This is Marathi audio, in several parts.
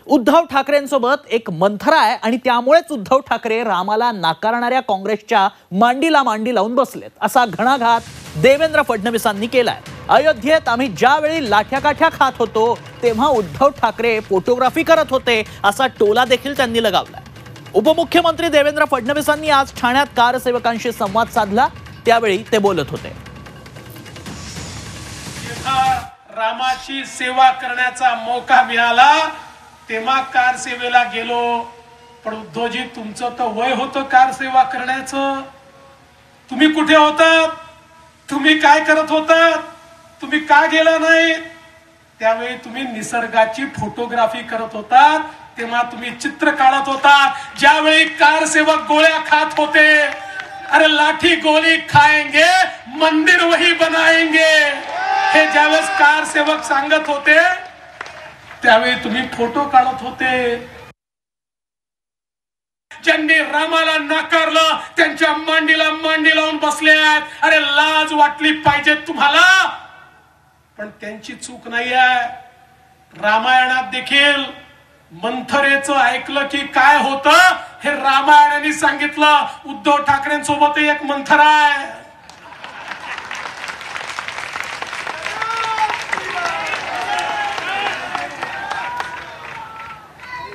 उद्धव ठाकरेंसोबत एक मंथरा आहे आणि त्यामुळेच उद्धव ठाकरे रामाला नाकारणाऱ्या काँग्रेसच्या मांडीला मांडी लावून बसलेत, असा घणाघात देवेंद्र फडणवीसांनी केलाय। अयोध्येत आम्ही ज्यावेळी लाठ्याकाठ्या खात होतो तेव्हा उद्धव ठाकरे फोटोग्राफी करत होते, असा टोला देखील त्यांनी लगावलाय। उपमुख्यमंत्री देवेंद्र फडणवीसांनी आज ठाण्यात कारसेवकांशी संवाद साधला, त्यावेळी ते बोलत होते। रामाची सेवा करण्याचा मौका मिळाला तेव्हा कार सेवेला गेलो, पण उद्धवजी तुमचं तर वय होतं कार सेवा करण्याचं। तुम्ही कुठे होतात? तुम्ही काय करत होतात? तुम्ही का गेला नाही? त्यावेळी तुम्ही निसर्गाची फोटोग्राफी करत होतात, तेव्हा तुम्ही चित्र काढत होतात। ज्यावेळी कार सेवक गोळ्या खात होते, अरे लाठी गोली खाएंगे मंदिर वही बनाएंगे, हे ज्यावेळेस कार सेवक सांगत होते त्यावेळी तुम्ही फोटो काढत होते। ज्यांनी रामाला नाकारलं त्यांच्या मांडीला मांडी लावून बसले आहेत। अरे लाज वाटली पाहिजे तुम्हाला, पण त्यांची चूक नाहीये। रामायणात देखील मंथरेचं ऐकलं की काय होतं हे रामायणाने सांगितलं। उद्धव ठाकरेंसोबत एक मंथरा आहे।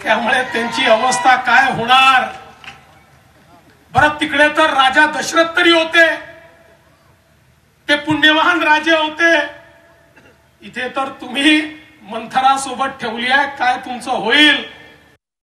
त्यामुळे त्यांची अवस्था काय होणार? बरं, तिकडे तर राजा दशरथ तरी होते, ते पुण्यवान राजे होते। इथे तर तुम्ही मंथरा सोबत ठेवली आहे, काय तुमचं होईल?